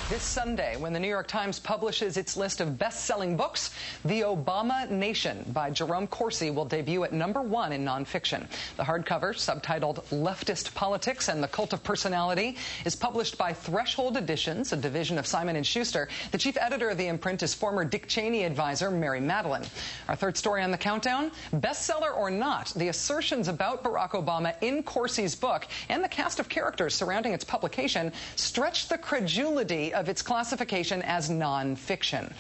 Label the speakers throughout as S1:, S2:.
S1: This Sunday, when the New York Times publishes its list of best-selling books, The Obamanation by Jerome Corsi will debut at #1 in nonfiction. The hardcover, subtitled Leftist Politics and the Cult of Personality, is published by Threshold Editions, a division of Simon & Schuster. The chief editor of the imprint is former Dick Cheney advisor Mary Madeline. Our third story on the countdown, bestseller or not, the assertions about Barack Obama in Corsi's book and the cast of characters surrounding its publication stretch the credulity of its classification as nonfiction.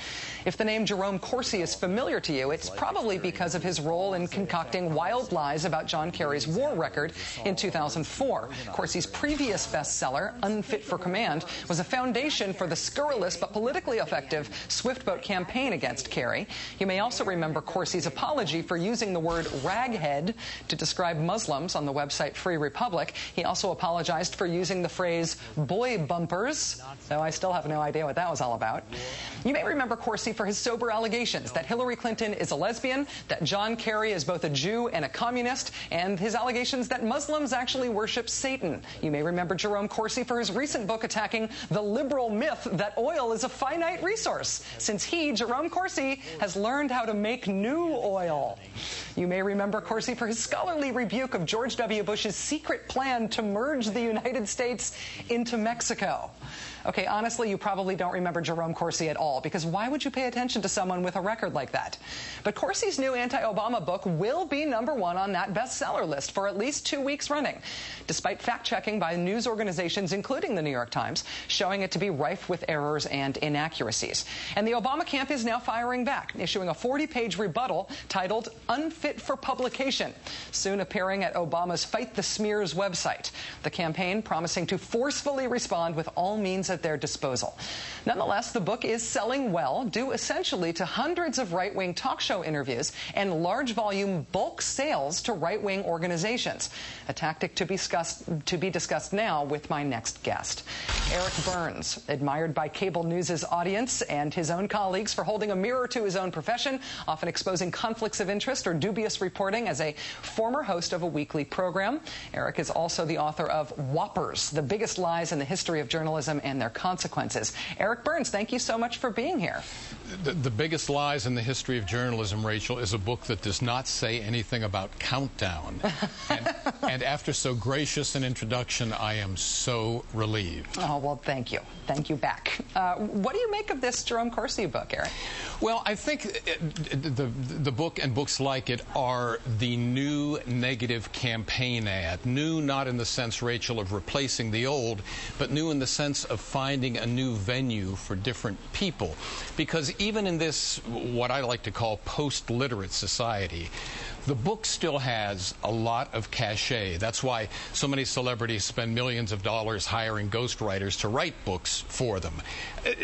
S1: If the name Jerome Corsi is familiar to you, it's probably because of his role in concocting wild lies about John Kerry's war record in 2004. Corsi's previous bestseller, Unfit for Command, was a foundation for the scurrilous but politically effective Swiftboat campaign against Kerry. You may also remember Corsi's apology for using the word raghead to describe Muslims on the website Free Republic. He also apologized for using the phrase boy bumpers, though I still have no idea what that was all about. You may remember Corsi for his sober allegations that Hillary Clinton is a lesbian, that John Kerry is both a Jew and a communist, and his allegations that Muslims actually worship Satan. You may remember Jerome Corsi for his recent book attacking the liberal myth that oil is a finite resource, since he, Jerome Corsi, has learned how to make new oil. You may remember Corsi for his scholarly rebuke of George W. Bush's secret plan to merge the United States into Mexico. Okay, honestly, you probably don't remember Jerome Corsi at all, because why would you pay attention to someone with a record like that? But Corsi's new anti-Obama book will be #1 on that bestseller list for at least 2 weeks running, despite fact-checking by news organizations, including the New York Times, showing it to be rife with errors and inaccuracies. And the Obama camp is now firing back, issuing a 40-page rebuttal titled Unfit for Publication, soon appearing at Obama's Fight the Smears website. The campaign promising to forcefully respond with all means at their disposal. Nonetheless, the book is selling well, due essentially to hundreds of right-wing talk show interviews and large volume bulk sales to right-wing organizations. A tactic to be discussed now with my next guest. Eric Burns, admired by cable news' audience and his own colleagues for holding a mirror to his own profession, often exposing conflicts of interest or dubious reporting as a former host of a weekly program. Eric is also the author of Whoppers, the Biggest Lies in the History of Journalism and Their Consequences. Eric Burns, thank you so much for being here.
S2: The Biggest Lies in the History of Journalism, Rachel, is a book that does not say anything about countdown. and after so gracious an introduction, I am so relieved.
S1: Oh, well, thank you. Thank you back. What do you make of this Jerome Corsi book, Eric?
S2: Well, I think the book and books like it are the new negative campaign ad. New not in the sense, Rachel, of replacing the old, but new in the sense of finding a new venue for different people. Because even in this, what I like to call post-literate society, the book still has a lot of cachet. That's why so many celebrities spend millions of dollars hiring ghostwriters to write books for them.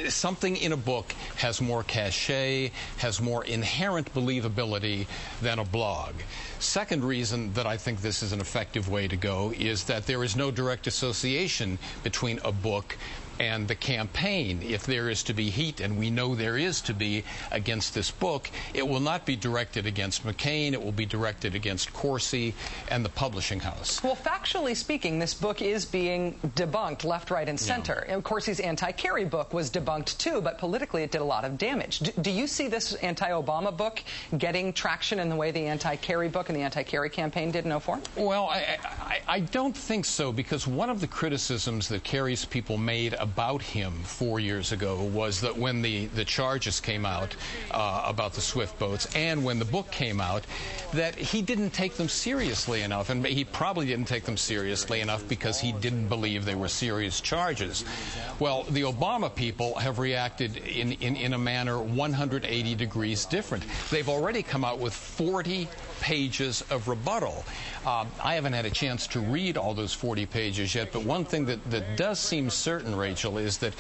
S2: Something in a book has more cachet, has more inherent believability than a blog. Second reason that I think this is an effective way to go is that there is no direct association between a book and the campaign. If there is to be heat, and we know there is to be, against this book, it will not be directed against McCain. It will be directed against Corsi and the publishing house.
S1: Well, factually speaking, this book is being debunked left, right, and center. Yeah. And Corsi's anti-Kerry book was debunked too, but politically it did a lot of damage. Do you see this anti-Obama book getting traction in the way the anti-Kerry book and the anti-Kerry campaign did in 2004?
S2: Well, I don't think so, because one of the criticisms that Kerry's people made about him 4 years ago was that when the charges came out about the Swift boats, and when the book came out, that he didn't take them seriously enough, and he probably didn't take them seriously enough because he didn't believe they were serious charges. Well, the Obama people have reacted in a manner 180 degrees different. They've already come out with 40 pages of rebuttal. I haven't had a chance to read all those 40 pages yet, but one thing that does seem certain, Rachel, is that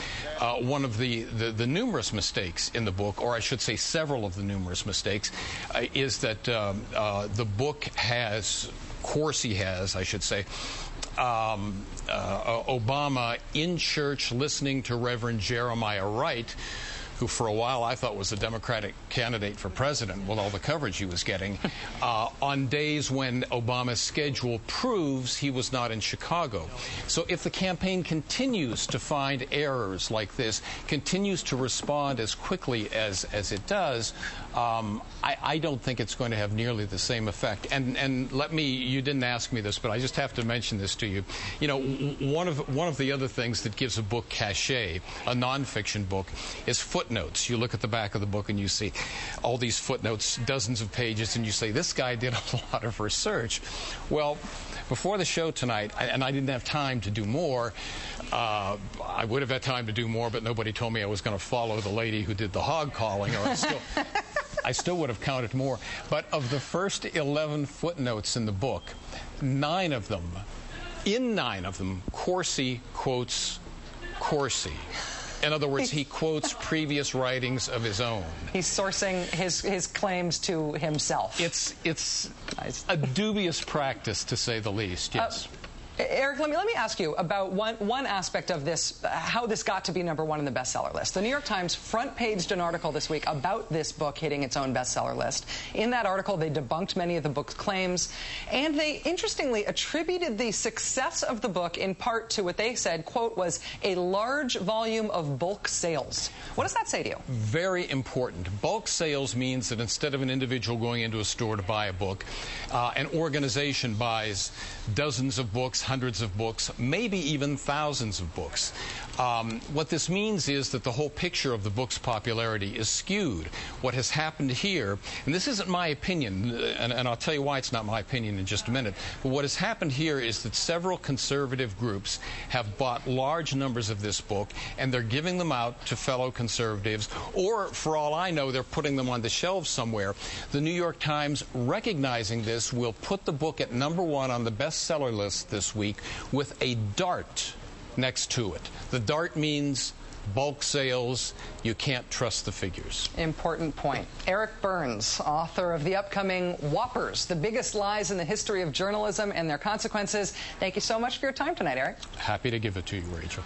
S2: one of the numerous mistakes in the book, or I should say several of the numerous mistakes, is that the book has, Corsi has, I should say, Obama in church listening to Reverend Jeremiah Wright, who for a while I thought was a Democratic candidate for president with all the coverage he was getting, on days when Obama's schedule proves he was not in Chicago. So if the campaign continues to find errors like this, continues to respond as quickly as it does, I don't think it's going to have nearly the same effect. And let me, you didn't ask me this, but I just have to mention this to you. You know, one of the other things that gives a book cachet, a nonfiction book, is footnotes. You look at the back of the book and you see all these footnotes, dozens of pages, and you say, this guy did a lot of research. Well, before the show tonight, and I didn't have time to do more, I would have had time to do more, but nobody told me I was going to follow the lady who did the hog calling, or I still would have counted more. But of the first 11 footnotes in the book, in 9 of them, Corsi quotes Corsi. In other words, he quotes previous writings of his own.
S1: He's sourcing his claims to himself.
S2: It's nice. A dubious practice, to say the least, yes.
S1: Eric, let me ask you about one aspect of this, how this got to be #1 in the bestseller list. The New York Times front-paged an article this week about this book hitting its own bestseller list. In that article, they debunked many of the book's claims, and they interestingly attributed the success of the book in part to what they said, quote, was a large volume of bulk sales. What does that say to you?
S2: Very important. Bulk sales means that instead of an individual going into a store to buy a book, an organization buys dozens of books, hundreds of books, maybe even thousands of books. What this means is that the whole picture of the book's popularity is skewed. What has happened here, and this isn't my opinion, and I'll tell you why it's not my opinion in just a minute, but what has happened here is that several conservative groups have bought large numbers of this book, and they're giving them out to fellow conservatives, or for all I know, they're putting them on the shelves somewhere. The New York Times, recognizing this, will put the book at #1 on the bestseller list this week with a dart next to it. The dart means bulk sales. You can't trust the figures.
S1: Important point. Eric Burns, author of the upcoming Whoppers, the biggest lies in the history of journalism and their consequences. Thank you so much for your time tonight, Eric.
S2: Happy to give it to you, Rachel.